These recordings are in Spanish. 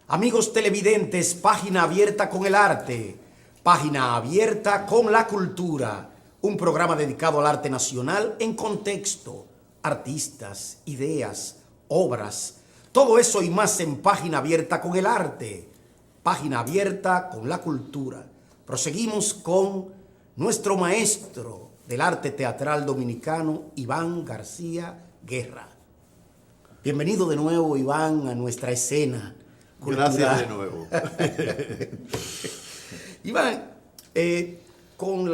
Amigos televidentes, página abierta con el arte, página abierta con la cultura, un programa dedicado al arte nacional en contexto, artistas, ideas, obras, todo eso y más en página abierta con el arte, página abierta con la cultura. Proseguimos con nuestro maestro del arte teatral dominicano, Iván García Guerra. Bienvenido de nuevo, Iván, a nuestra escena cultural. Gracias de nuevo. Iván, con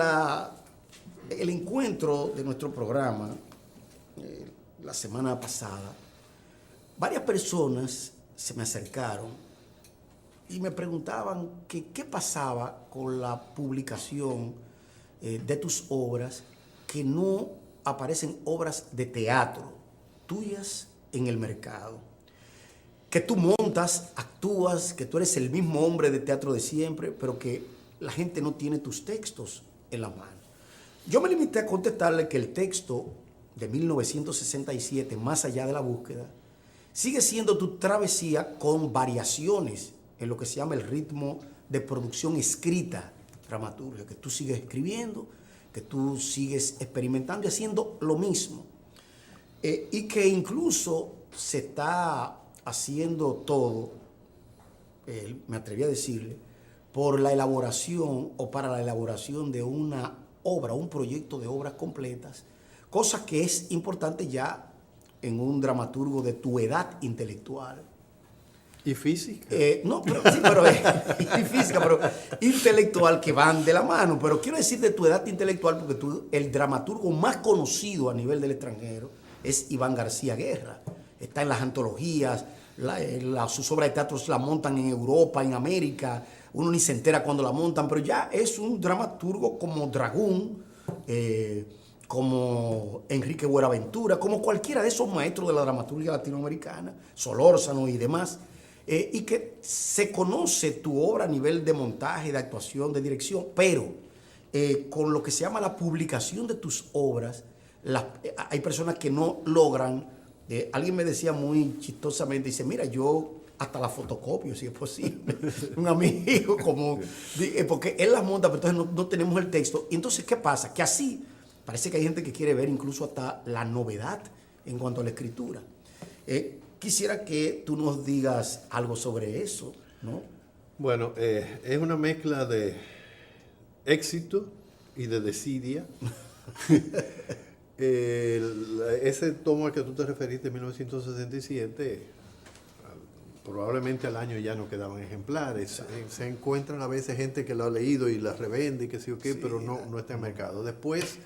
el encuentro de nuestro programa la semana pasada, varias personas se me acercaron y me preguntaban qué pasaba con la publicación de tus obras, que no aparecen obras de teatro tuyas en el mercado. Que tú montas, actúas, que tú eres el mismo hombre de teatro de siempre, pero que la gente no tiene tus textos en la mano. Yo me limité a contestarle que el texto de 1967, Más allá de la búsqueda, sigue siendo tu travesía con variaciones en lo que se llama el ritmo de producción escrita, dramaturgia, que tú sigues escribiendo, que tú sigues experimentando y haciendo lo mismo. Y que incluso se está haciendo todo, me atreví a decirle, por la elaboración o para la elaboración de una obra, un proyecto de obras completas, cosa que es importante ya en un dramaturgo de tu edad intelectual. ¿Y física? No, pero sí, pero y física, pero intelectual, que van de la mano. Pero quiero decir de tu edad intelectual porque tú, el dramaturgo más conocido a nivel del extranjero es Iván García Guerra. Está en las antologías, sus obras de teatro se la montan en Europa, en América, uno ni se entera cuando la montan, pero ya es un dramaturgo como Dragún, como Enrique Buenaventura, como cualquiera de esos maestros de la dramaturgia latinoamericana, Solórzano y demás, y que se conoce tu obra a nivel de montaje, de actuación, de dirección, pero con lo que se llama la publicación de tus obras, hay personas que no logran. Alguien me decía muy chistosamente, dice, mira, yo hasta la fotocopio, si es posible. Un amigo como, porque él las monta, pero entonces no tenemos el texto. Y entonces, ¿qué pasa? Que así, parece que hay gente que quiere ver incluso hasta la novedad en cuanto a la escritura. Quisiera que tú nos digas algo sobre eso, ¿no? Bueno, es una mezcla de éxito y de desidia. Ese tomo al que tú te referiste, en 1967, probablemente al año ya no quedaban ejemplares. Se encuentran a veces gente que lo ha leído y las revende y que sí o qué, pero no está en mercado. Después,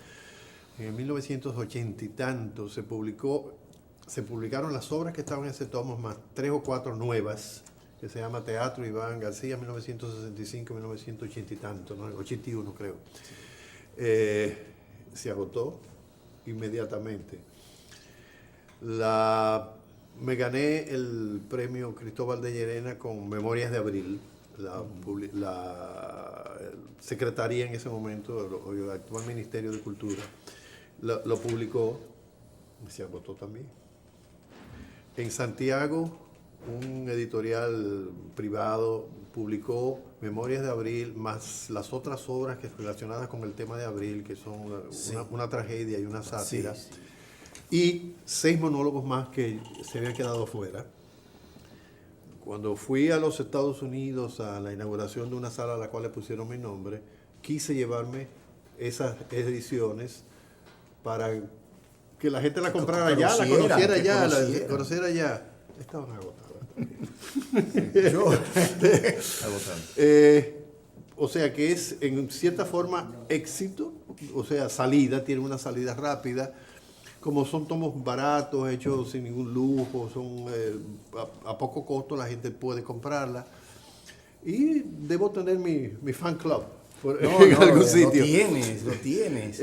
en 1980 y tanto, se publicaron las obras que estaban en ese tomo, más 3 o 4 nuevas, que se llama Teatro Iván García, 1965, 1980 y tanto, ¿no? 81 creo. Se agotó inmediatamente. Me gané el premio Cristóbal de Llerena con Memorias de Abril. La secretaría en ese momento, el actual Ministerio de Cultura, lo publicó y se agotó también. En Santiago, un editorial privado publicó Memorias de Abril, más las otras obras relacionadas con el tema de Abril, que son una tragedia y una sátira, y 6 monólogos más que se habían quedado fuera. Cuando fui a los Estados Unidos a la inauguración de una sala a la cual le pusieron mi nombre, quise llevarme esas ediciones para que la gente la comprara allá, la conociera allá, la conociera allá. Estaban agotadas. O sea que es en cierta forma éxito, o sea, salida, tiene una salida rápida. Como son tomos baratos, hechos sin ningún lujo, son a poco costo, la gente puede comprarla. Y debo tener mi fan club en algún sitio. Lo tienes.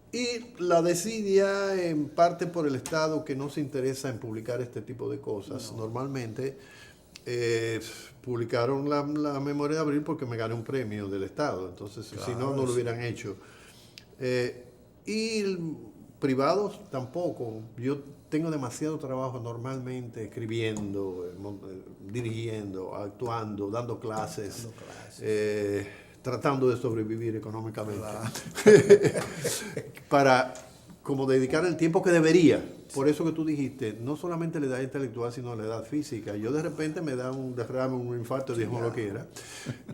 Y la desidia en parte por el Estado, que no se interesa en publicar este tipo de cosas. Normalmente publicaron la Memoria de Abril porque me gané un premio del Estado, entonces si no lo hubieran hecho. Y privados tampoco. Yo tengo demasiado trabajo normalmente escribiendo, dirigiendo, actuando, dando clases, tratando de sobrevivir económicamente. Para como dedicar el tiempo que debería. Por eso que tú dijiste, no solamente la edad intelectual, sino la edad física. Yo de repente me da un derrame, un infarto, Dios lo quiera.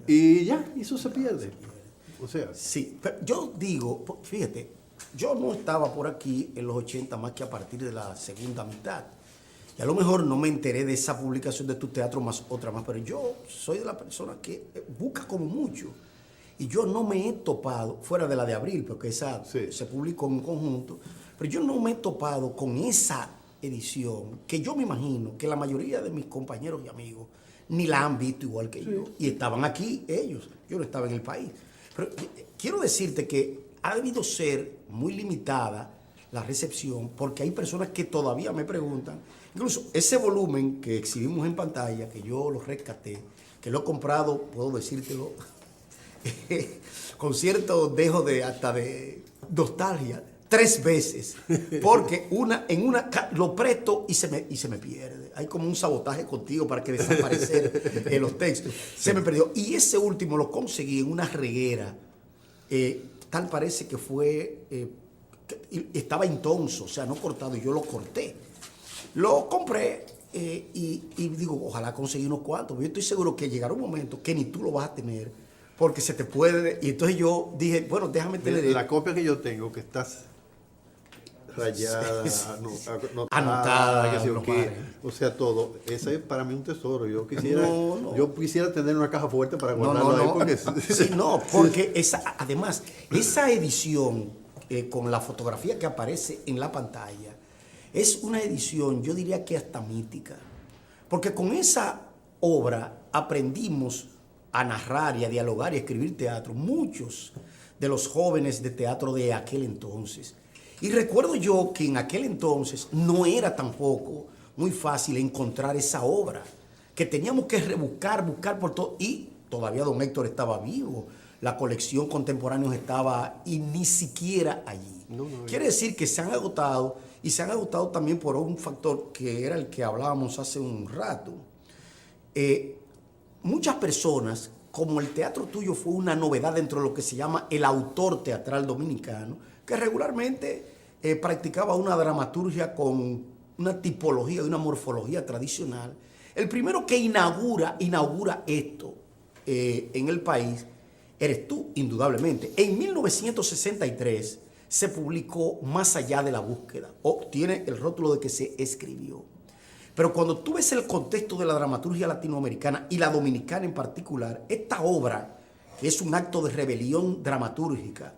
Y ya, eso se pierde. O sea. Sí, pero yo digo, fíjate, yo no estaba por aquí en los 80 más que a partir de la segunda mitad. Y a lo mejor no me enteré de esa publicación de Tu Teatro más otra más, pero yo soy de la persona que busca como mucho. Y yo no me he topado, fuera de la de abril, porque esa se publicó en conjunto, pero yo no me he topado con esa edición, que yo me imagino que la mayoría de mis compañeros y amigos ni la han visto igual que yo. Y estaban aquí ellos, yo no estaba en el país. Pero quiero decirte que ha debido ser muy limitada la recepción, porque hay personas que todavía me preguntan, incluso ese volumen que exhibimos en pantalla, que yo lo rescaté, que lo he comprado, puedo decírtelo, con cierto dejo de hasta de nostalgia, 3 veces, porque lo presto y se me pierde. Hay como un sabotaje contigo para que desaparecer los textos. Se me perdió. Y ese último lo conseguí en una reguera. Tal parece que fue, estaba intonso, o sea, no cortado, y yo lo corté. Lo compré y digo, ojalá conseguí unos cuantos, pero yo estoy seguro que llegará un momento que ni tú lo vas a tener, porque se te puede. Y entonces yo dije, bueno, déjame tener. La copia que yo tengo, que estás rayada, anotada, que sé yo qué, o sea, todo. Ese es para mí un tesoro. Yo quisiera tener una caja fuerte para guardarlo ahí. Porque sí, porque además, esa edición con la fotografía que aparece en la pantalla es una edición, yo diría que hasta mítica. Porque con esa obra aprendimos a narrar y a dialogar y a escribir teatro, muchos de los jóvenes de teatro de aquel entonces. Y recuerdo yo que en aquel entonces no era tampoco muy fácil encontrar esa obra, que teníamos que buscar por todo, y todavía don Héctor estaba vivo, la colección Contemporáneos estaba y ni siquiera allí. Quiere decir que se han agotado, y se han agotado también por un factor que era el que hablábamos hace un rato. Muchas personas, como el teatro tuyo fue una novedad dentro de lo que se llama el autor teatral dominicano, que regularmente practicaba una dramaturgia con una tipología y una morfología tradicional, el primero que inaugura esto en el país eres tú, indudablemente. En 1963 se publicó Más allá de la búsqueda, tiene el rótulo de que se escribió. Pero cuando tú ves el contexto de la dramaturgia latinoamericana y la dominicana en particular, esta obra, que es un acto de rebelión dramatúrgica,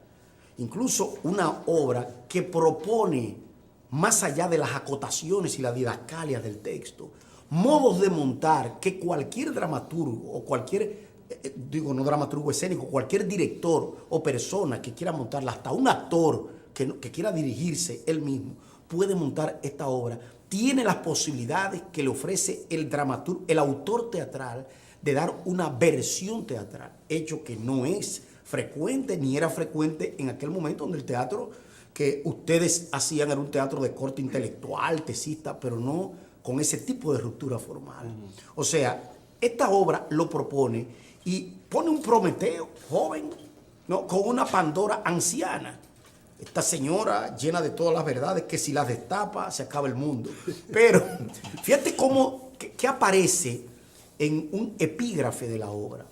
incluso una obra que propone, más allá de las acotaciones y las didascalias del texto, modos de montar que cualquier dramaturgo o cualquier, no dramaturgo escénico, cualquier director o persona que quiera montarla, hasta un actor que quiera dirigirse él mismo, puede montar esta obra. Tiene las posibilidades que le ofrece el autor teatral de dar una versión teatral, hecho que no es frecuente ni era frecuente en aquel momento, donde el teatro que ustedes hacían era un teatro de corte intelectual, tesista, pero no con ese tipo de ruptura formal. O sea, esta obra lo propone y pone un Prometeo joven, ¿no?, con una Pandora anciana. Esta señora llena de todas las verdades que si las destapa se acaba el mundo. Pero fíjate cómo que aparece en un epígrafe de la obra,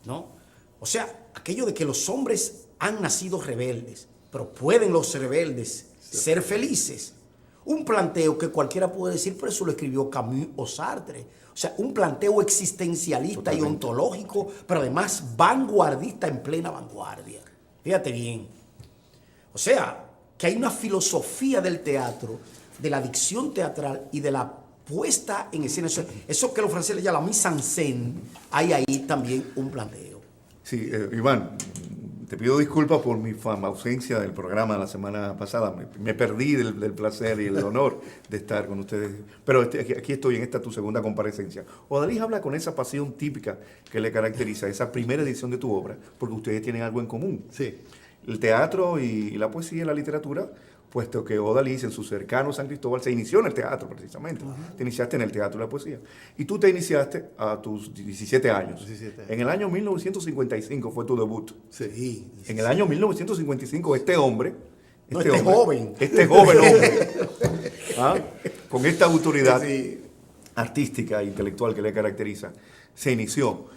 ¿no? O sea, aquello de que los hombres han nacido rebeldes, pero ¿pueden los rebeldes ser felices? Un planteo que cualquiera puede decir, pero eso lo escribió Camus o Sartre. O sea, un planteo existencialista. Totalmente. Y ontológico, pero además vanguardista en plena vanguardia. Fíjate bien. O sea, que hay una filosofía del teatro, de la dicción teatral y de la puesta en escena. Eso que los franceses llaman la mise en scène, hay ahí también un planteo. Sí, Iván, te pido disculpas por mi ausencia del programa la semana pasada. Me perdí del placer y el honor de estar con ustedes. Pero aquí estoy en esta tu segunda comparecencia. Odalys habla con esa pasión típica que le caracteriza, esa primera edición de tu obra, porque ustedes tienen algo en común. Sí. El teatro y la poesía y la literatura puesto que Odalis, en su cercano San Cristóbal, se inició en el teatro precisamente. Te iniciaste en el teatro de la poesía. Y tú te iniciaste a tus 17 años. 17 años. En el año 1955 fue tu debut. Sí. En el año 1955 este hombre, joven. este joven hombre, ¿ah? Con esta autoridad Sí. artística e intelectual que le caracteriza, se inició.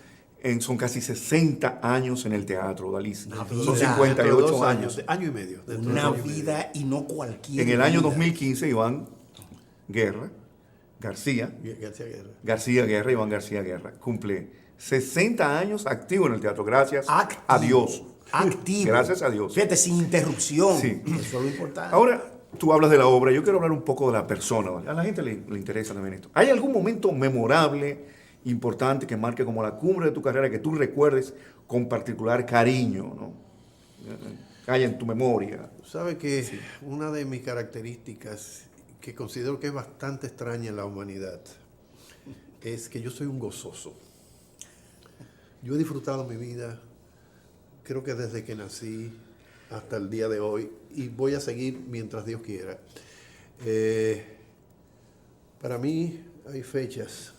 Son casi 60 años en el teatro, Odalis. Una Son vida. 58 años. Año y medio. dentro de Una año y medio. vida y no cualquier En el año vida. 2015, Iván García Iván García Guerra, cumple 60 años activo en el teatro, gracias Activo. a Dios. Activo. Gracias a Dios. Fíjate, sin interrupción. Sí. Eso es lo importante. Ahora, tú hablas de la obra, yo quiero hablar un poco de la persona. ¿Vale? A la gente le interesa también esto. ¿Hay algún momento memorable, importante, que marque como la cumbre de tu carrera, que tú recuerdes con particular cariño, ¿no? Hay en tu memoria? Sabe que una de mis características que considero que es bastante extraña en la humanidad es que yo soy un gozoso. Yo he disfrutado mi vida, creo que desde que nací hasta el día de hoy, y voy a seguir mientras Dios quiera. Para mí hay fechas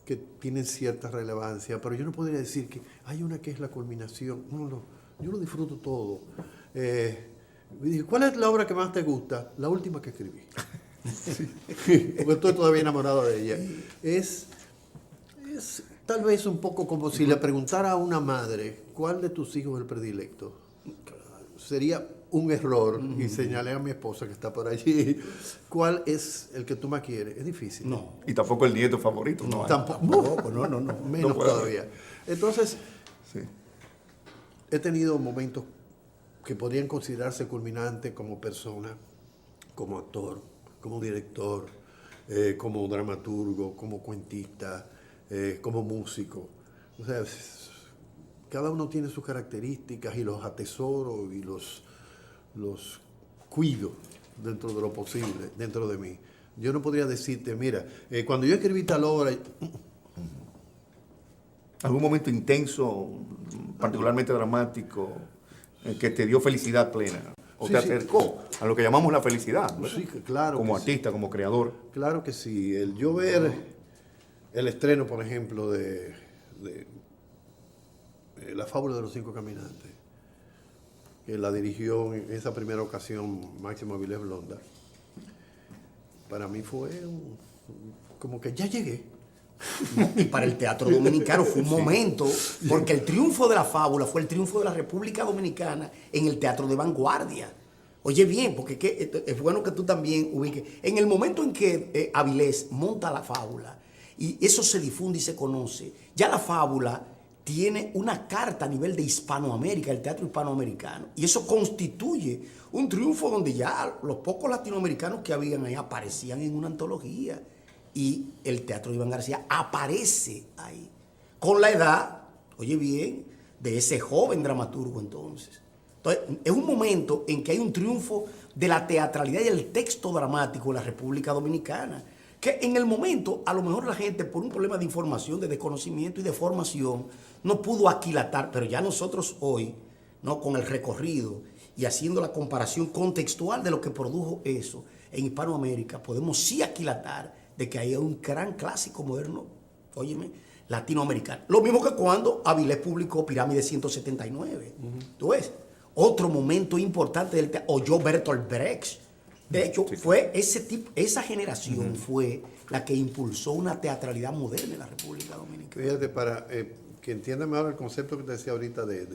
que tienen cierta relevancia, pero yo no podría decir que hay una que es la culminación. No, yo lo disfruto todo. Dije, ¿cuál es la obra que más te gusta? La última que escribí. Porque estoy todavía enamorado de ella. Es tal vez un poco como si le preguntara a una madre, ¿cuál de tus hijos es el predilecto? Sería un error, y señalé a mi esposa que está por allí, ¿cuál es el que tú más quieres? Es difícil. No. Y tampoco el nieto favorito, ¿no? Tampoco. No. Menos No puedo. todavía. Entonces, Sí. he tenido momentos que podrían considerarse culminantes como persona, como actor, como director, como dramaturgo, como cuentista, como músico. O sea, cada uno tiene sus características y los atesoro y los cuido dentro de lo posible, dentro de mí. Yo no podría decirte, mira, cuando yo escribí tal obra, ¿Algún momento intenso, particularmente dramático, que te dio felicidad plena? ¿O Sí, te sí. acercó a lo que llamamos la felicidad? ¿verdad? sí, claro. Como que sí. artista, como creador. Claro que sí. El yo ver el estreno, por ejemplo, de La fábula de los 5 caminantes, que la dirigió en esa primera ocasión Máximo Avilés Blonda, para mí fue como que ya llegué. Y para el teatro dominicano fue un momento, porque el triunfo de la fábula fue el triunfo de la República Dominicana en el teatro de vanguardia. Oye bien, porque es bueno que tú también ubiques. En el momento en que Avilés monta la fábula y eso se difunde y se conoce, ya la fábula tiene una carta a nivel de Hispanoamérica, el teatro hispanoamericano. Y eso constituye un triunfo donde ya los pocos latinoamericanos que habían ahí aparecían en una antología. Y el teatro de Iván García aparece ahí. Con la edad, oye bien, de ese joven dramaturgo entonces. Entonces, es un momento en que hay un triunfo de la teatralidad y el texto dramático en la República Dominicana. Que en el momento, a lo mejor la gente, por un problema de información, de desconocimiento y de formación, no pudo aquilatar, pero ya nosotros hoy, ¿no? Con el recorrido y haciendo la comparación contextual de lo que produjo eso en Hispanoamérica, podemos sí aquilatar de que hay un gran clásico moderno, óyeme, latinoamericano. Lo mismo que cuando Avilés publicó Pirámide 179. ¿Tú ves? Otro momento importante del teatro. O yo Bertolt Brecht. De hecho, fue ese tipo, esa generación fue la que impulsó una teatralidad moderna en la República Dominicana. Fíjate, para que entiendan mejor el concepto que te decía ahorita de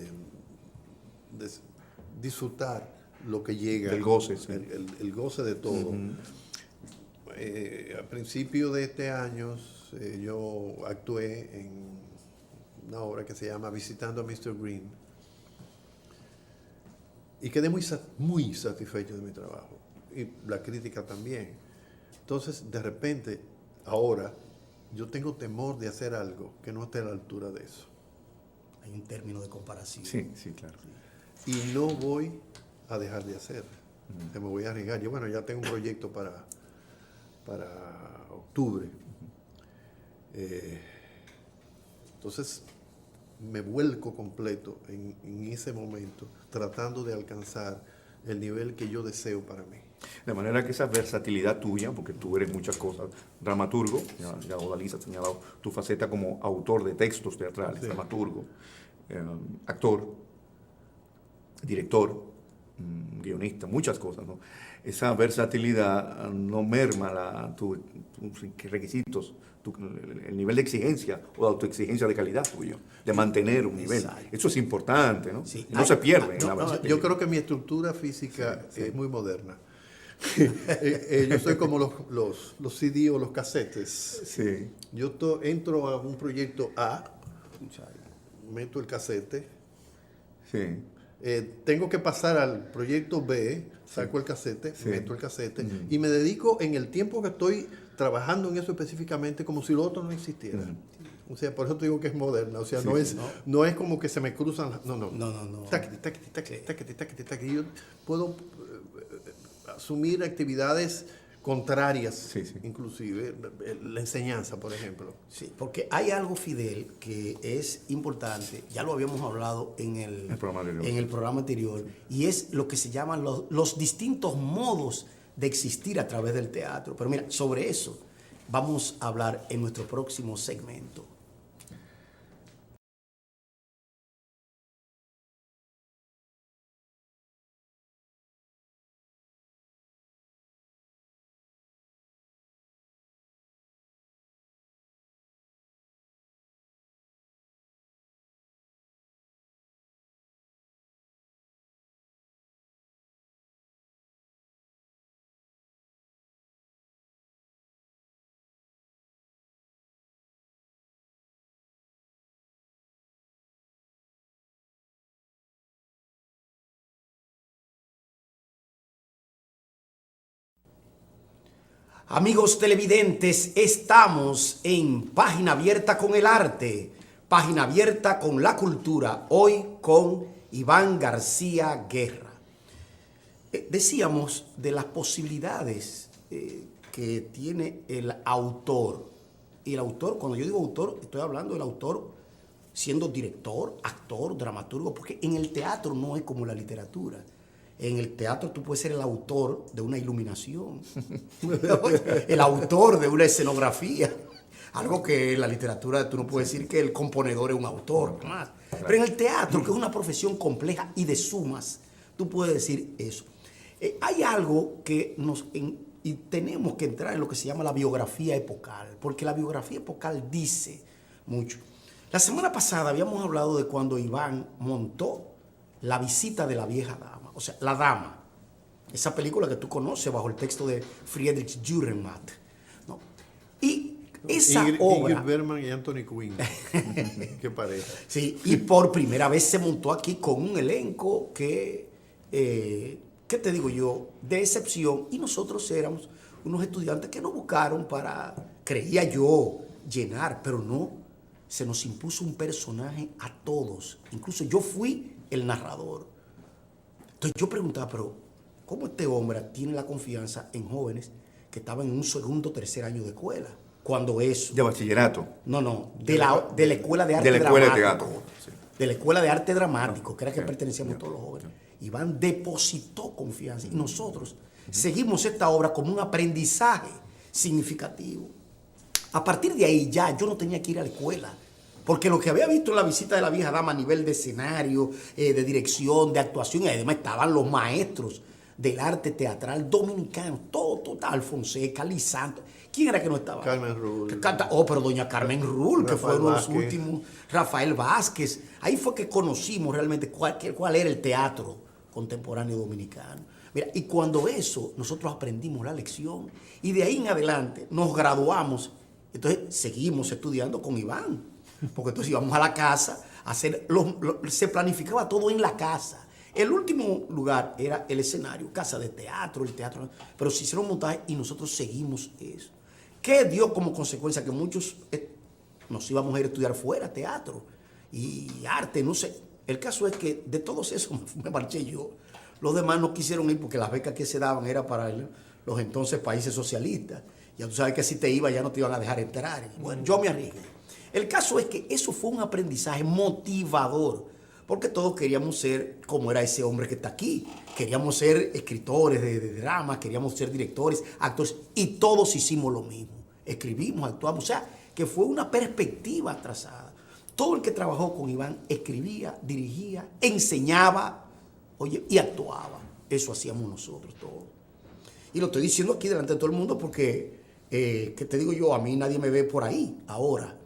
disfrutar lo que llega. Del goce, sí. El goce de todo. A principio de este año yo actué en una obra que se llama Visitando a Mr. Green y quedé muy satisfecho de mi trabajo y la crítica también. Entonces, de repente, ahora yo tengo temor de hacer algo que no esté a la altura de eso. Hay un término de comparación. Sí, sí, claro. Y no voy a dejar de hacer. Me voy a arriesgar. Yo, bueno, ya tengo un proyecto para octubre. Entonces, me vuelco completo en ese momento, tratando de alcanzar el nivel que yo deseo para mí. De manera que esa versatilidad tuya, porque tú eres muchas cosas, dramaturgo, ya Odalisa ha señalado tu faceta como autor de textos teatrales, Sí. dramaturgo, actor, director, guionista, muchas cosas, ¿no? Esa versatilidad no merma tus requisitos, el nivel de exigencia o de autoexigencia de calidad tuyo, de mantener un nivel. Exacto. Eso es importante, ¿no? Sí. Y no se pierde en la No, versatilidad. yo creo que mi estructura física es muy moderna. Yo soy como los CD o los casetes. Sí. Yo entro a un proyecto A, meto el casete, Sí. tengo que pasar al proyecto B, saco el casete, Sí. meto el casete y me dedico en el tiempo que estoy trabajando en eso específicamente como si lo otro no existiera. O sea, por eso te digo que es moderna. O sea, Sí, no es como que se me cruzan las... No. No. Taquiti, taquiti, taquiti, taquiti, taquiti, taquiti. Yo puedo asumir actividades contrarias, Sí. inclusive la enseñanza, por ejemplo. Sí, porque hay algo, Fidel, que es importante, ya lo habíamos hablado en el programa anterior, y es lo que se llaman los distintos modos de existir a través del teatro. Pero mira, sobre eso vamos a hablar en nuestro próximo segmento. Amigos televidentes, estamos en Página Abierta con el Arte, Página Abierta con la Cultura, hoy con Iván García Guerra. Decíamos de las posibilidades que tiene el autor. Y el autor, cuando yo digo autor, estoy hablando del autor siendo director, actor, dramaturgo, porque en el teatro no es como la literatura. En el teatro tú puedes ser el autor de una iluminación, el autor de una escenografía, algo que en la literatura tú no puedes decir que el componedor es un autor, jamás. Pero en el teatro, que es una profesión compleja y de sumas, tú puedes decir eso. Hay algo que y tenemos que entrar en lo que se llama la biografía epocal, porque la biografía epocal dice mucho. La semana pasada habíamos hablado de cuando Iván montó La visita de la vieja dama, o sea, La Dama, esa película que tú conoces bajo el texto de Friedrich Dürrenmatt, ¿no? Y esa obra... Ingrid Bergman y Anthony Quinn. Qué pareja. Sí, y por primera vez se montó aquí con un elenco que, ¿qué te digo yo?, de excepción, y nosotros éramos unos estudiantes que nos buscaron para, creía yo, llenar, pero no, se nos impuso un personaje a todos, incluso yo fui el narrador. Entonces yo preguntaba, pero ¿cómo este hombre tiene la confianza en jóvenes que estaban en un segundo o tercer año de escuela? Cuando eso... De bachillerato. No, de la Escuela de Arte De la Escuela de Dramático. Teatro. Sí. De la Escuela de Arte Dramático, que era que Sí. pertenecíamos Sí. todos los jóvenes. Iván depositó confianza y nosotros seguimos esta obra como un aprendizaje significativo. A partir de ahí ya yo no tenía que ir a la escuela, porque lo que había visto en La visita de la vieja dama a nivel de escenario, de dirección, de actuación, y además estaban los maestros del arte teatral dominicano, todo, Alfonseca, Lisanto. ¿Quién era que no estaba? Carmen Rull. Que canta, pero doña Carmen Rull, que fue Rafael uno de los Vázquez. últimos, Rafael Vázquez. Ahí fue que conocimos realmente cuál era el teatro contemporáneo dominicano. Mira, y cuando eso, nosotros aprendimos la lección y de ahí en adelante nos graduamos. Entonces seguimos estudiando con Iván, porque entonces íbamos a la casa a hacer, se planificaba todo en la casa. El último lugar era el escenario, casa de teatro, el teatro, pero se hicieron montajes y nosotros seguimos eso. ¿Qué dio como consecuencia? Que muchos nos íbamos a ir a estudiar fuera, teatro y arte, no sé. El caso es que de todos esos me marché yo. Los demás no quisieron ir porque las becas que se daban era para los entonces países socialistas. Ya tú sabes que si te ibas ya no te iban a dejar entrar. Bueno, yo me arriesgué. El caso es que eso fue un aprendizaje motivador, porque todos queríamos ser como era ese hombre que está aquí. Queríamos ser escritores de dramas, queríamos ser directores, actores, y todos hicimos lo mismo. Escribimos, actuamos, o sea, que fue una perspectiva trazada. Todo el que trabajó con Iván escribía, dirigía, enseñaba, oye, y actuaba. Eso hacíamos nosotros todos. Y lo estoy diciendo aquí delante de todo el mundo porque, ¿qué te digo yo? A mí nadie me ve por ahí ahora.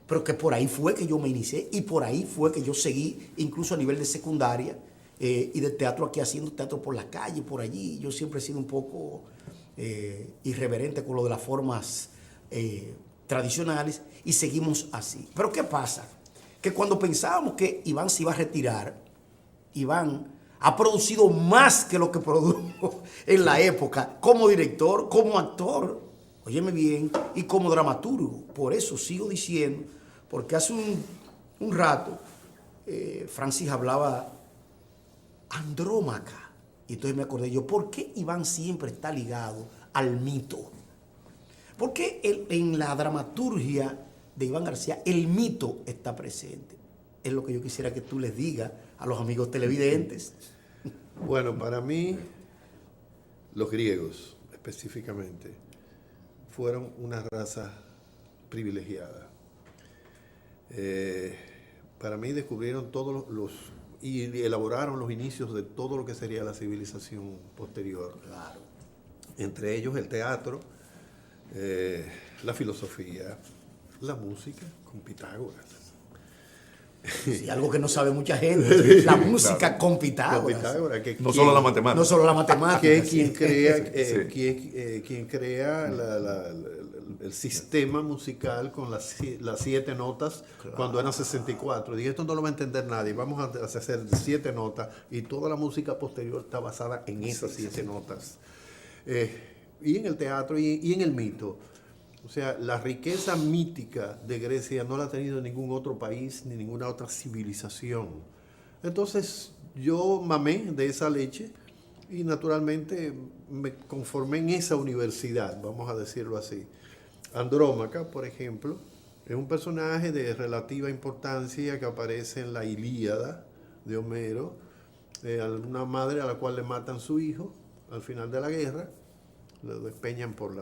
Pero que por ahí fue que yo me inicié y por ahí fue que yo seguí, incluso a nivel de secundaria y de teatro aquí, haciendo teatro por la calle, por allí. Yo siempre he sido un poco irreverente con lo de las formas tradicionales y seguimos así. Pero ¿qué pasa? Que cuando pensábamos que Iván se iba a retirar, Iván ha producido más que lo que produjo en la época, como director, como actor, óyeme bien, y como dramaturgo. Por eso sigo diciendo, porque hace un rato Francis hablaba Andrómaca, y entonces me acordé yo, ¿por qué Iván siempre está ligado al mito? Porque en la dramaturgia de Iván García el mito está presente. Es lo que yo quisiera que tú les digas a los amigos televidentes. Bueno, para mí, los griegos específicamente fueron una raza privilegiada. Para mí descubrieron todos y elaboraron los inicios de todo lo que sería la civilización posterior. Claro. Entre ellos el teatro, la filosofía, la música con Pitágoras. Sí, algo que no sabe mucha gente, la música claro. con Pitágoras. Con Pitágoras, No solo la matemática. No solo la matemática. Que es sí. quien crea el sistema musical con las 7 notas, claro, cuando eran 64. Dije, esto no lo va a entender nadie, vamos a hacer 7 notas y toda la música posterior está basada en esas 7 notas. Y en el teatro y en el mito. O sea, la riqueza mítica de Grecia no la ha tenido ningún otro país ni ninguna otra civilización. Entonces yo mamé de esa leche y naturalmente me conformé en esa universidad, vamos a decirlo así. Andrómaca, por ejemplo, es un personaje de relativa importancia que aparece en la Ilíada de Homero, una madre a la cual le matan su hijo al final de la guerra, lo despeñan por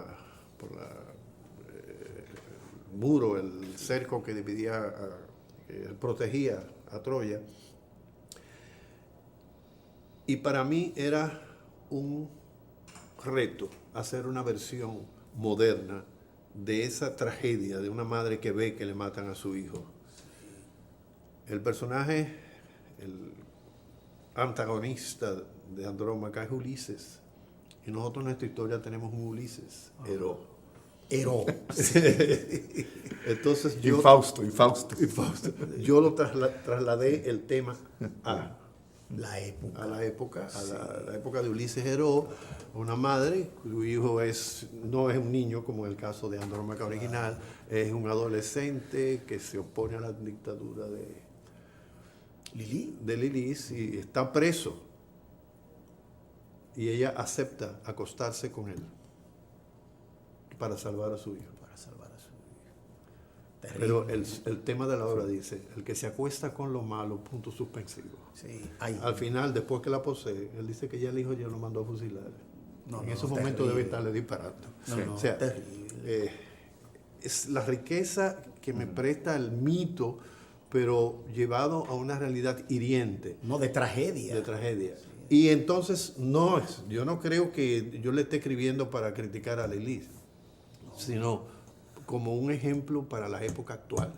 muro, el cerco que dividía, que protegía a Troya. Y para mí era un reto hacer una versión moderna de esa tragedia de una madre que ve que le matan a su hijo. El personaje, el antagonista de Andrómaca es Ulises. Y nosotros en nuestra historia tenemos un Ulises, Entonces yo... Infausto. Yo lo trasladé el tema a la época. A la época de Ulises Heró, una madre cuyo hijo no es un niño como en el caso de Andrómaca original, es un adolescente que se opone a la dictadura de Lilis y está preso. Y ella acepta acostarse con él para salvar a su hijo. Pero el tema de la obra dice, el que se acuesta con lo malo, punto suspensivo. Sí. Al final, después que la posee, él dice que ya el hijo ya lo mandó a fusilar. En esos momentos debe estarle disparando. O sea, es la riqueza que me presta el mito, pero llevado a una realidad hiriente. No, de tragedia. De tragedia. Sí. Y entonces, yo no creo que yo le esté escribiendo para criticar a Lilis, sino como un ejemplo para la época actual.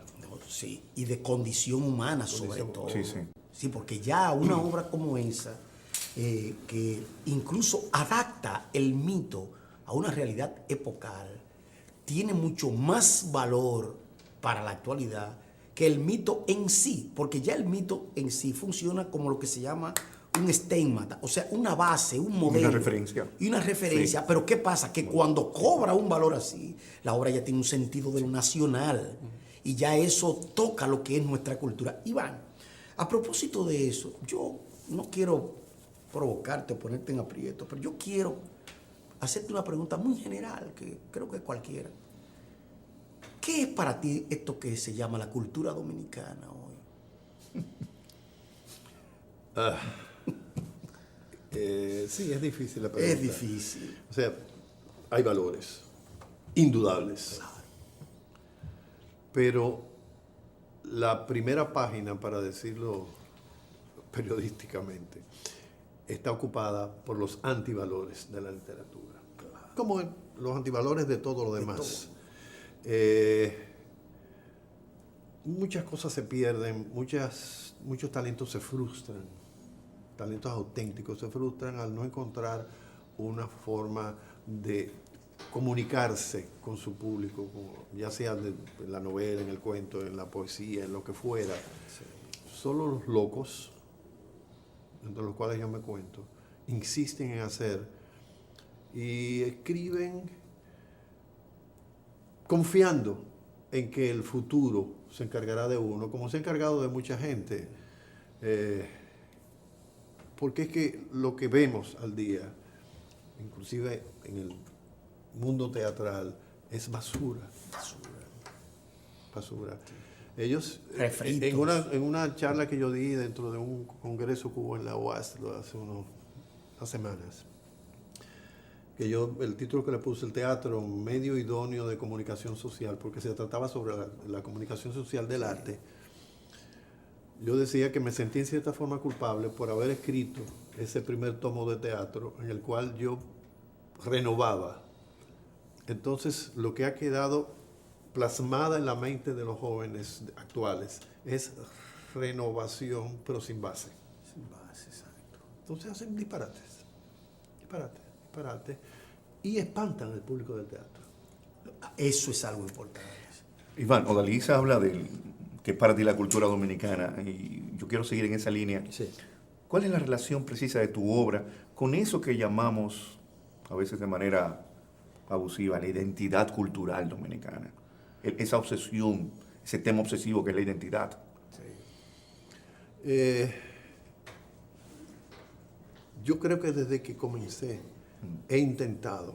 Sí, y de condición humana sobre todo. Sí. Sí, porque ya una obra como esa, que incluso adapta el mito a una realidad epocal, tiene mucho más valor para la actualidad que el mito en sí, porque ya el mito en sí funciona como lo que se llama un estigmata, o sea, una base, un modelo. Una referencia. Y una referencia. Sí. Pero ¿qué pasa? Que cuando cobra un valor así, la obra ya tiene un sentido de lo nacional. Y ya eso toca lo que es nuestra cultura. Iván, a propósito de eso, yo no quiero provocarte o ponerte en aprieto, pero yo quiero hacerte una pregunta muy general, que creo que cualquiera. ¿Qué es para ti esto que se llama la cultura dominicana hoy? Sí, es difícil la pregunta. Es difícil. O sea, hay valores indudables. Pero la primera página, para decirlo periodísticamente, está ocupada por los antivalores de la literatura. Como los antivalores de todo lo demás. Muchas cosas se pierden, muchos talentos se frustran, talentos auténticos se frustran al no encontrar una forma de comunicarse con su público, ya sea en la novela, en el cuento, en la poesía, en lo que fuera. Solo los locos, entre los cuales yo me cuento, insisten en hacer y escriben confiando en que el futuro se encargará de uno, como se ha encargado de mucha gente. Porque es que lo que vemos al día, inclusive en el mundo teatral, es basura. Ellos, en una charla que yo di dentro de un congreso que hubo en la UAS hace unas semanas, que el título que le puse, el teatro, medio idóneo de comunicación social, porque se trataba sobre la comunicación social del arte, yo decía que me sentí en cierta forma culpable por haber escrito ese primer tomo de teatro en el cual yo renovaba. Entonces, lo que ha quedado plasmada en la mente de los jóvenes actuales es renovación, pero sin base. Sin base, exacto. Entonces hacen disparates, y espantan al público del teatro. Eso es algo importante. Iván, Odalisa habla de que es para ti la cultura dominicana, y yo quiero seguir en esa línea. Sí. ¿Cuál es la relación precisa de tu obra con eso que llamamos, a veces de manera abusiva, la identidad cultural dominicana? Esa obsesión, ese tema obsesivo que es la identidad. Sí. Yo creo que desde que comencé he intentado,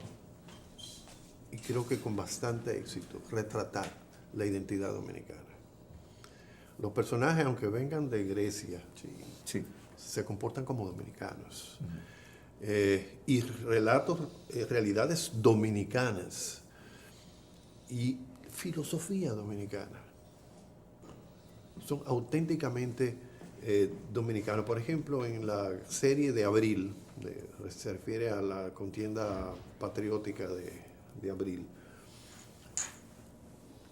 y creo que con bastante éxito, retratar la identidad dominicana. Los personajes, aunque vengan de Grecia, Sí. se comportan como dominicanos. Y relatos, realidades dominicanas y filosofía dominicana. Son auténticamente dominicanos. Por ejemplo, en la serie de Abril, se refiere a la contienda patriótica de Abril,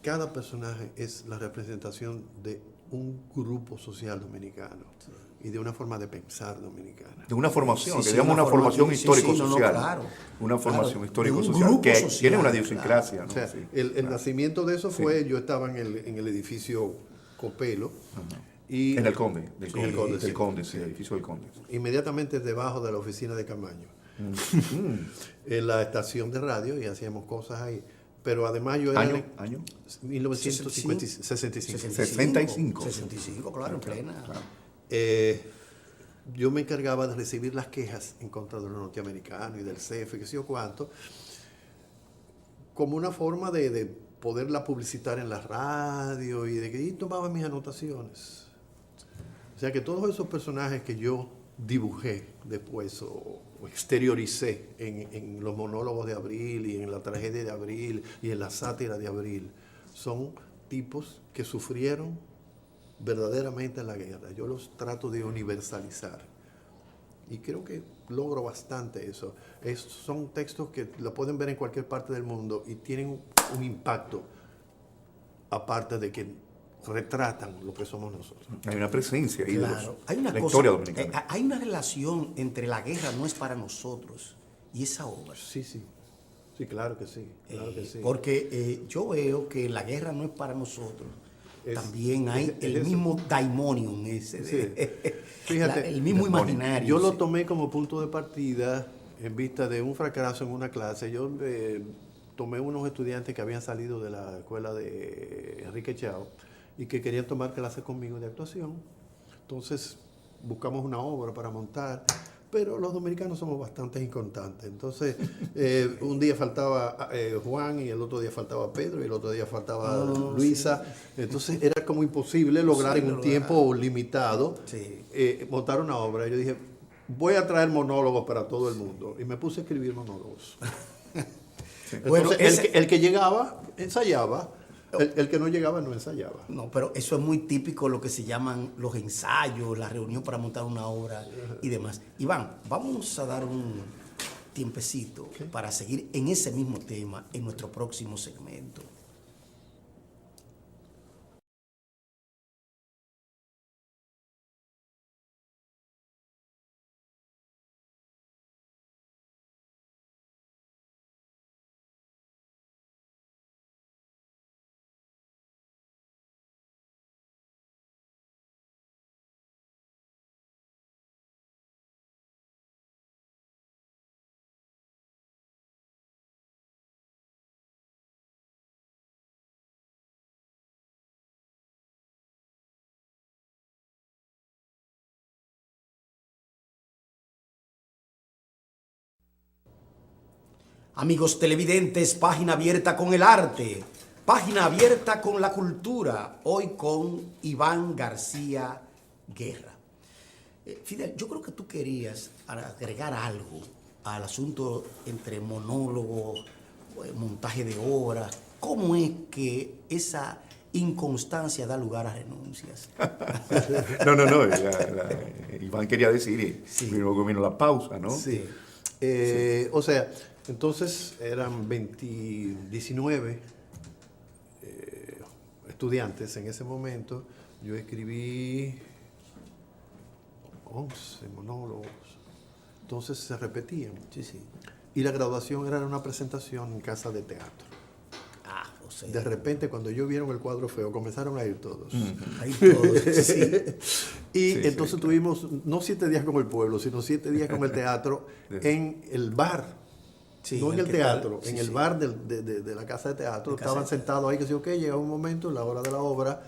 cada personaje es la representación de un grupo social dominicano y de una forma de pensar dominicana. De una formación, Sí, que sí, digamos una formación histórico-social. claro. Una formación Claro, histórico-social, de un que grupo social, tiene una idiosincrasia, ¿no? O sea, Sí, el claro. nacimiento de eso fue, yo estaba en el edificio Copelo. Y En el Conde, del Sí, el Conde, sí. Conde, sí, el edificio del Conde. inmediatamente debajo de la oficina de Camaño, en la estación de radio, y hacíamos cosas ahí. Pero además yo era... ¿Año? 1965. 65, claro, en plena. Claro. Yo me encargaba de recibir las quejas en contra de los norteamericanos y del CEF, que sé yo cuánto, como una forma de poderla publicitar en la radio y de que y tomaba mis anotaciones. O sea que todos esos personajes que yo dibujé después o exterioricé en los monólogos de Abril y en la tragedia de Abril y en la sátira de Abril son tipos que sufrieron verdaderamente en la guerra. Yo los trato de universalizar y creo que logro bastante eso. Son textos que lo pueden ver en cualquier parte del mundo y tienen un impacto, aparte de que retratan lo que somos nosotros. Hay una presencia ahí Claro. Hay una la cosa, historia dominicana. hay una relación entre La guerra no es para nosotros y esa obra. Sí, claro que sí. Claro que sí. Porque yo veo que La guerra no es para nosotros. También hay es el eso. mismo daimonium ese. Sí. Fíjate, el mismo imaginario. Yo lo sí. tomé como punto de partida en vista de un fracaso en una clase. Yo tomé unos estudiantes que habían salido de la escuela de Enrique Chao y que querían tomar clases conmigo de actuación. Entonces buscamos una obra para montar, pero los dominicanos somos bastante inconstantes. Entonces, un día faltaba Juan y el otro día faltaba Pedro y el otro día faltaba Luisa. Entonces, era como imposible lograr en un tiempo limitado montar una obra. Y yo dije, voy a traer monólogos para todo el mundo. Y me puse a escribir monólogos. Entonces, Bueno, el que llegaba, ensayaba. El que no llegaba no ensayaba. No, pero eso es muy típico, lo que se llaman los ensayos, la reunión para montar una obra y demás. Iván, vamos a dar un tiempecito para seguir en ese mismo tema en nuestro próximo segmento. Amigos televidentes, página abierta con el arte, página abierta con la cultura, hoy con Iván García Guerra. Fidel, yo creo que tú querías agregar algo al asunto entre monólogo, montaje de obras. ¿Cómo es que esa inconstancia da lugar a renuncias? No. Iván quería decir, y luego vino la pausa, ¿no? Sí. O sea, entonces eran 19 estudiantes en ese momento. Yo escribí 11 monólogos. Entonces se repetían. Sí. Y la graduación era una presentación en casa de teatro. O sea, De repente, cuando ellos vieron el cuadro feo, comenzaron a ir todos. ahí todos, sí. Y entonces tuvimos no 7 días como el pueblo, sino 7 días como el teatro en el bar. Sí, No en el teatro, sí, en el bar de la casa de teatro. Estaban teatro. sentados ahí, que sí, ok, llega un momento, en la hora de la obra,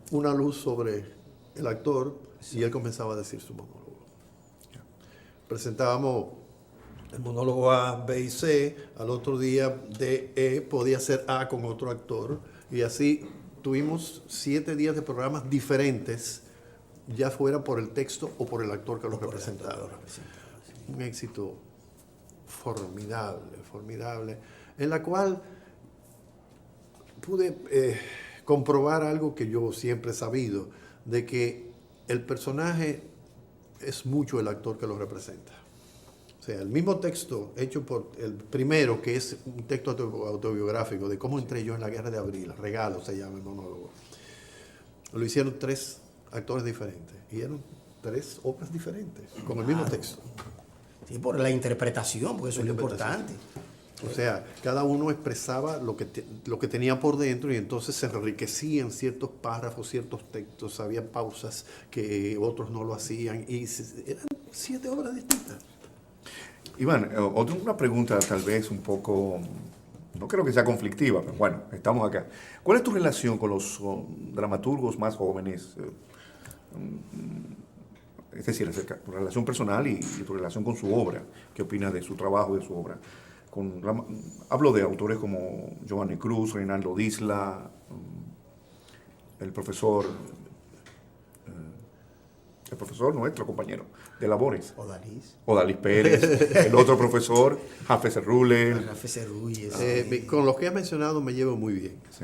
una luz sobre el actor y él comenzaba a decir su monólogo. Presentábamos el monólogo A, B y C, al otro día D, E, podía ser A con otro actor, y así tuvimos 7 días de programas diferentes, ya fuera por el texto o por el actor que los representaba. Un éxito formidable, en la cual pude comprobar algo que yo siempre he sabido, de que el personaje es mucho el actor que lo representa. O sea, el mismo texto hecho por el primero, que es un texto autobiográfico de cómo entré yo en la Guerra de Abril, Regalo se llama el monólogo, lo hicieron 3 actores diferentes y eran 3 obras diferentes con el mismo texto. Sí, por la interpretación, porque eso es lo importante. O sea, cada uno expresaba lo que tenía por dentro y entonces se enriquecían ciertos párrafos, ciertos textos, había pausas que otros no lo hacían y eran 7 obras distintas. Iván, una pregunta tal vez un poco, no creo que sea conflictiva, pero bueno, estamos acá. ¿Cuál es tu relación con los dramaturgos más jóvenes? Es decir, tu relación personal y tu relación con su obra. ¿Qué opinas de su trabajo, de su obra? Hablo de autores como Giovanni Cruz, Reinaldo Disla, el profesor nuestro compañero de labores, Odalis Pérez, el otro profesor, Jafé Cerrulle. Con los que has mencionado me llevo muy bien, sí.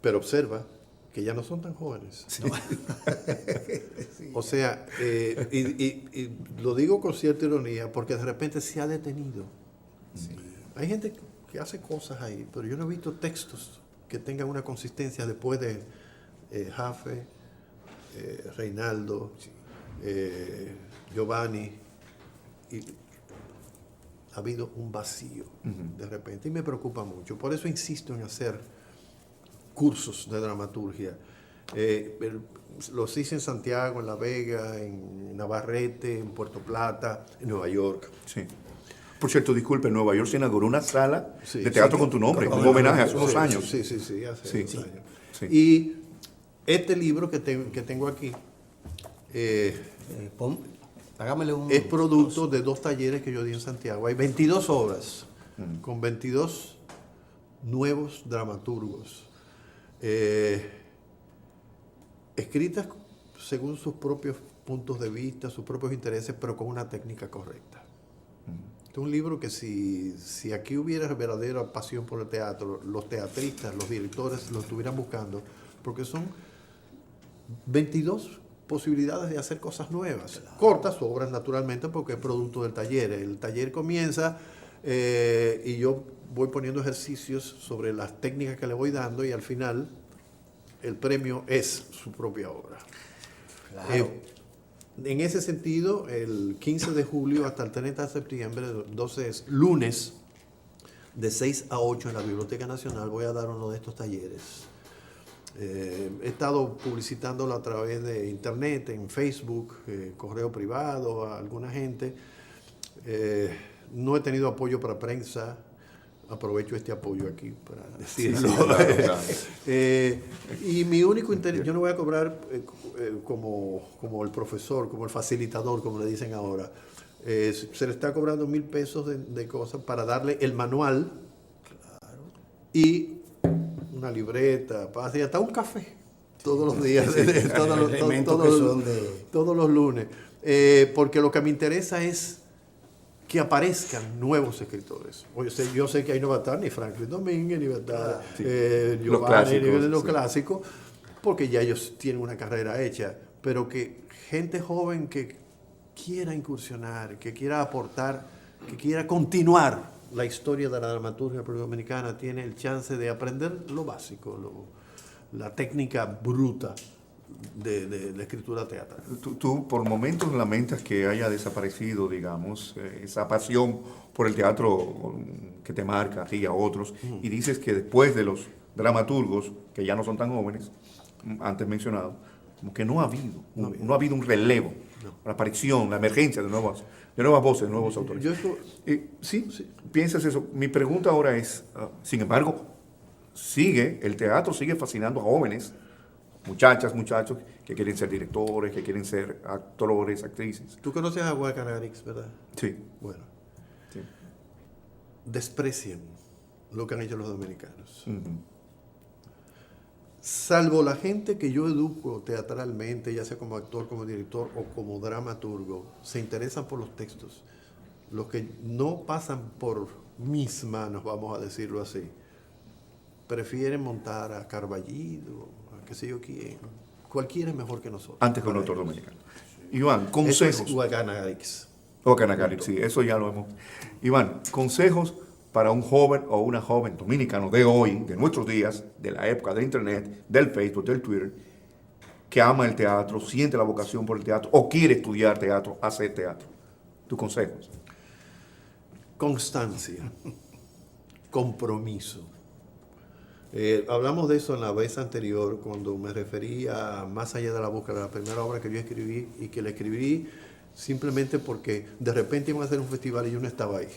Pero observa que ya no son tan jóvenes. Sí. O sea, y lo digo con cierta ironía porque de repente se ha detenido. Sí. Hay gente que hace cosas ahí, pero yo no he visto textos que tengan una consistencia después de Jafé, Reinaldo, Giovanni, y ha habido un vacío de repente y me preocupa mucho. Por eso insisto en hacer cursos de dramaturgia. Los hice en Santiago, en La Vega, en Navarrete, en Puerto Plata, en Nueva York. Sí. Por cierto, disculpe, en Nueva York se inauguró una sala de teatro con tu nombre, un homenaje hace unos años. Sí, hace unos años. Sí. Y este libro que tengo aquí, Hágamele un... Es producto de 2 talleres que yo di en Santiago. Hay 22 obras con 22 nuevos dramaturgos, escritas según sus propios puntos de vista, sus propios intereses, pero con una técnica correcta. Este es un libro que si aquí hubiera verdadera pasión por el teatro, los teatristas, los directores lo estuvieran buscando, porque son 22 posibilidades de hacer cosas nuevas. Claro. Cortas obras, naturalmente, porque es producto del taller. El taller comienza y yo voy poniendo ejercicios sobre las técnicas que le voy dando y al final el premio es su propia obra. Claro. En ese sentido, el 15 de julio hasta el 30 de septiembre, 12 es lunes, de 6 a 8 en la Biblioteca Nacional, voy a dar uno de estos talleres. He estado publicitándolo a través de internet, en Facebook, correo privado a alguna gente. No he tenido apoyo para prensa. Aprovecho este apoyo aquí para decirlo. Sí, claro. Y mi único interés, yo no voy a cobrar como el profesor, como el facilitador, como le dicen ahora. Se le está cobrando $1,000 de cosas para darle el manual, claro, y una libreta, y hasta un café todos los días, todos los lunes. Porque lo que me interesa es que aparezcan nuevos escritores. Yo sé que ahí no va a estar ni Franklin Domínguez, ni va a estar Giovanni, ni los clásicos, porque ya ellos tienen una carrera hecha, pero que gente joven que quiera incursionar, que quiera aportar, que quiera continuar la historia de la dramaturgia dominicana, tiene el chance de aprender lo básico, la técnica bruta de la escritura teatral. Tú por momentos lamentas que haya desaparecido, digamos, esa pasión por el teatro que te marca a ti y a otros, y dices que después de los dramaturgos, que ya no son tan jóvenes, antes mencionado, como que no ha habido un relevo, la aparición, la emergencia de nuevas voces, de nuevos autores. ¿Sí? ¿Piensas eso? Mi pregunta ahora es, sin embargo, el teatro sigue fascinando a jóvenes, muchachas, muchachos que quieren ser directores, que quieren ser actores, actrices. Tú conoces a Guacanarix, ¿verdad? Sí. Bueno. Sí. Desprecian lo que han hecho los dominicanos. Salvo la gente que yo educo teatralmente, ya sea como actor, como director o como dramaturgo, se interesan por los textos. Los que no pasan por mis manos, vamos a decirlo así, prefieren montar a Carballido, qué sé yo quién. Cualquiera es mejor que nosotros. Antes que un autor dominicano. Iván, consejos. Eso es Guacanarix. Guacanarix, sí, eso ya lo hemos. Iván, consejos para un joven o una joven dominicano de hoy, de nuestros días, de la época del internet, del Facebook, del Twitter, que ama el teatro, siente la vocación por el teatro o quiere estudiar teatro, hacer teatro. Tus consejos. Constancia. Compromiso. Hablamos de eso en la vez anterior, cuando me referí a Más allá de la búsqueda, la primera obra que yo escribí y que la escribí simplemente porque de repente iban a hacer un festival y yo no estaba ahí.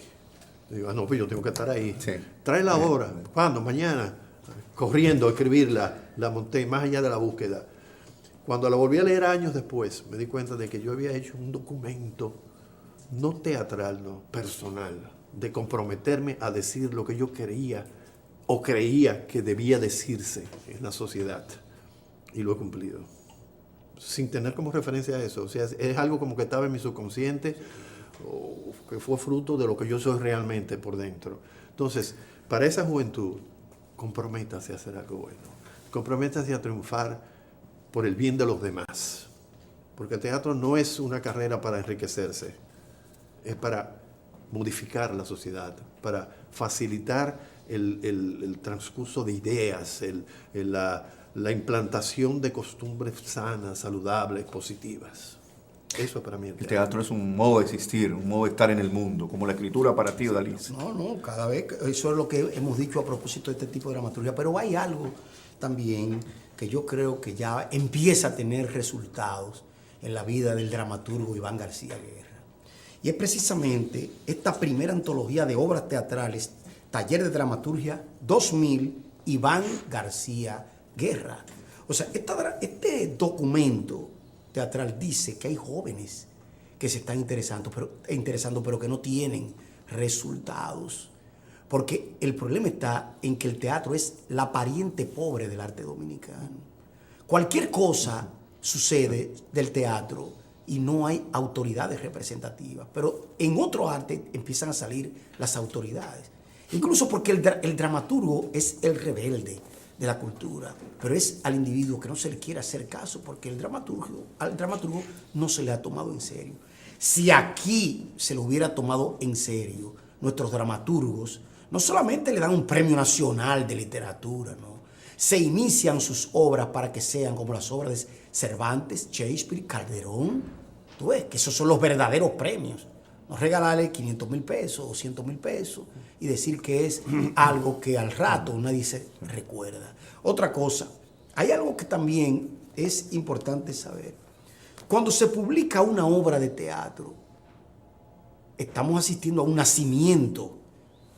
Digo, no, pues yo tengo que estar ahí. Sí. Trae la obra. ¿Cuándo? Mañana. Corriendo a escribirla, la monté Más allá de la búsqueda. Cuando la volví a leer años después, me di cuenta de que yo había hecho un documento, no teatral, no, personal, de comprometerme a decir lo que yo quería o creía que debía decirse en la sociedad. Y lo he cumplido. Sin tener como referencia a eso. O sea, es algo como que estaba en mi subconsciente, o que fue fruto de lo que yo soy realmente por dentro. Entonces, para esa juventud, comprométase a hacer algo bueno. Comprométase a triunfar por el bien de los demás. Porque el teatro no es una carrera para enriquecerse. Es para modificar la sociedad, para facilitar el transcurso de ideas, la implantación de costumbres sanas, saludables, positivas. Eso para mí es el teatro es un modo de existir, un modo de estar en el mundo, como la escritura para ti, Odalys. No, cada vez, eso es lo que hemos dicho a propósito de este tipo de dramaturgia, pero hay algo también que yo creo que ya empieza a tener resultados en la vida del dramaturgo Iván García Guerra. Y es precisamente esta primera antología de obras teatrales, Taller de Dramaturgia 2000, Iván García Guerra. O sea, este documento teatral dice que hay jóvenes que se están interesando, pero que no tienen resultados. Porque el problema está en que el teatro es la pariente pobre del arte dominicano. Cualquier cosa sucede del teatro y no hay autoridades representativas. Pero en otro arte empiezan a salir las autoridades. Incluso porque el dramaturgo es el rebelde de la cultura, pero es al individuo que no se le quiere hacer caso porque al dramaturgo no se le ha tomado en serio. Si aquí se lo hubiera tomado en serio, nuestros dramaturgos no solamente le dan un premio nacional de literatura, ¿no? Se inician sus obras para que sean como las obras de Cervantes, Shakespeare, Calderón. Tú ves que esos son los verdaderos premios. No regalarle 500,000 pesos, 200,000 pesos y decir que es algo que al rato nadie se recuerda. Otra cosa, hay algo que también es importante saber. Cuando se publica una obra de teatro, estamos asistiendo a un nacimiento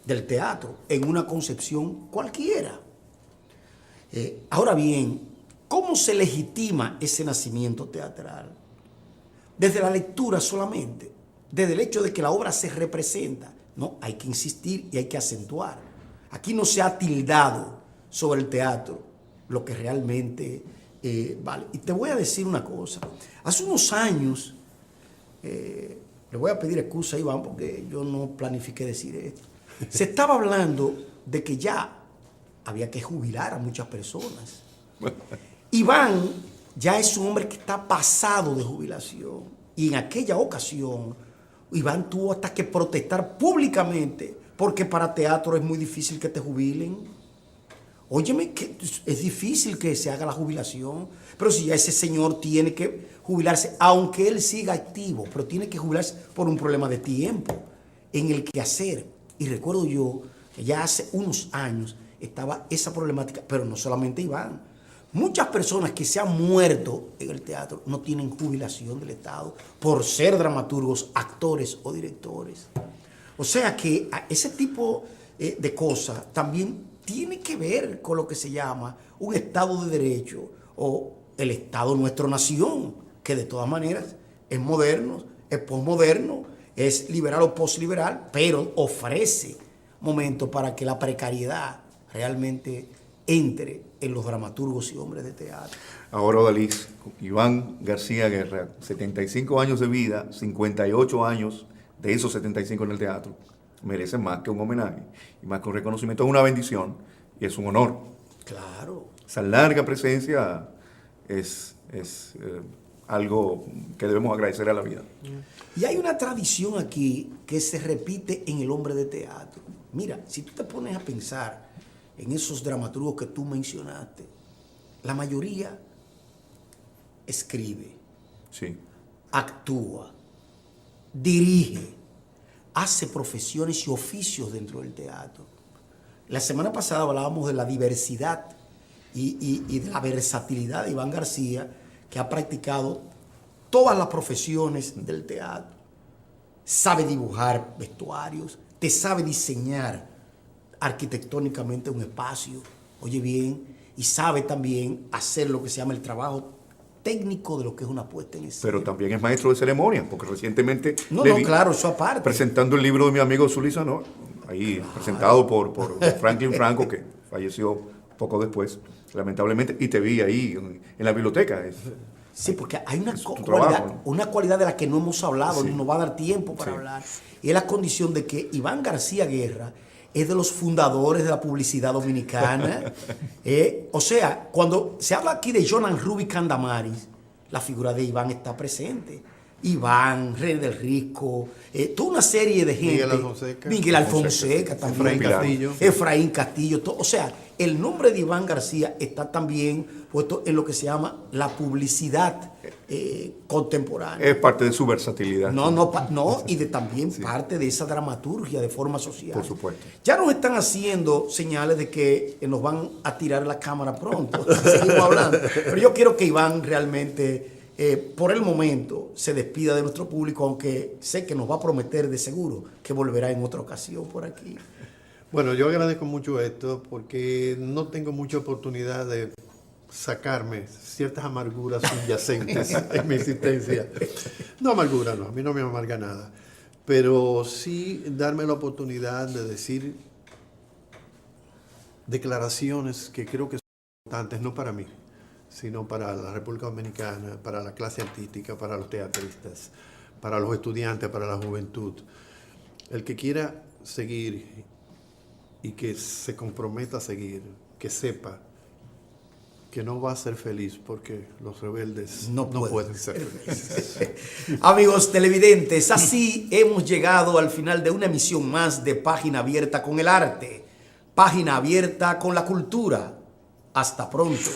del teatro en una concepción cualquiera. Ahora bien, ¿cómo se legitima ese nacimiento teatral? Desde la lectura solamente, desde el hecho de que la obra se representa. No, hay que insistir y hay que acentuar. Aquí no se ha tildado sobre el teatro lo que realmente vale. Y te voy a decir una cosa. Hace unos años, le voy a pedir excusa a Iván porque yo no planifiqué decir esto. Se estaba hablando de que ya había que jubilar a muchas personas. Iván ya es un hombre que está pasado de jubilación. Y en aquella ocasión, Iván tuvo hasta que protestar públicamente porque para teatro es muy difícil que te jubilen. Óyeme, que es difícil que se haga la jubilación, pero si ya ese señor tiene que jubilarse, aunque él siga activo, pero tiene que jubilarse por un problema de tiempo en el que hacer. Y recuerdo yo que ya hace unos años estaba esa problemática, pero no solamente Iván. Muchas personas que se han muerto en el teatro no tienen jubilación del Estado por ser dramaturgos, actores o directores. O sea que ese tipo de cosas también tiene que ver con lo que se llama un Estado de Derecho o el Estado de nuestra nación, que de todas maneras es moderno, es posmoderno, es liberal o posliberal, pero ofrece momentos para que la precariedad realmente entre en los dramaturgos y hombres de teatro. Ahora, Odalis, Iván García Guerra, 75 años de vida, 58 años de esos 75 en el teatro, merecen más que un homenaje y más que un reconocimiento. Es una bendición y es un honor. Claro. Esa larga presencia es algo que debemos agradecer a la vida. Y hay una tradición aquí que se repite en el hombre de teatro. Mira, si tú te pones a pensar en esos dramaturgos que tú mencionaste, la mayoría escribe, Sí. actúa, dirige, hace profesiones y oficios dentro del teatro. La semana pasada hablábamos de la diversidad y de la versatilidad de Iván García, que ha practicado todas las profesiones del teatro. Sabe dibujar vestuarios, te sabe diseñar arquitectónicamente un espacio, oye bien, y sabe también hacer lo que se llama el trabajo técnico de lo que es una puesta en escena. Pero también es maestro de ceremonia, porque recientemente claro, eso aparte. presentando el libro de mi amigo Zulisa, ¿no? Ahí presentado por Franklin Franco, que falleció poco después, lamentablemente, y te vi ahí en la biblioteca. Sí, porque hay una cualidad, trabajo, ¿no? una cualidad de la que no hemos hablado, Sí. no nos va a dar tiempo para Sí. hablar, y es la condición de que Iván García Guerra es de los fundadores de la publicidad dominicana. O sea, cuando se habla aquí de Jonan Ruby Candamaris, la figura de Iván está presente. Iván, René del Risco, toda una serie de gente. Miguel Alfonseca también. Efraín Castillo. O sea, el nombre de Iván García está también puesto en lo que se llama la publicidad contemporánea. Es parte de su versatilidad. Y de también parte de esa dramaturgia de forma social. Por supuesto. Ya nos están haciendo señales de que nos van a tirar la cámara pronto. Seguimos hablando. Pero yo quiero que Iván realmente, por el momento, se despida de nuestro público, aunque sé que nos va a prometer de seguro que volverá en otra ocasión por aquí. Bueno, yo agradezco mucho esto porque no tengo mucha oportunidad de sacarme ciertas amarguras subyacentes en mi existencia. No amargura, no, a mí no me amarga nada, pero sí darme la oportunidad de decir declaraciones que creo que son importantes, no para mí, sino para la República Dominicana, para la clase artística, para los teatristas, para los estudiantes, para la juventud. El que quiera seguir y que se comprometa a seguir, que sepa que no va a ser feliz porque los rebeldes no pueden ser felices. Amigos televidentes, así hemos llegado al final de una emisión más de Página Abierta con el Arte, Página Abierta con la Cultura. Hasta pronto.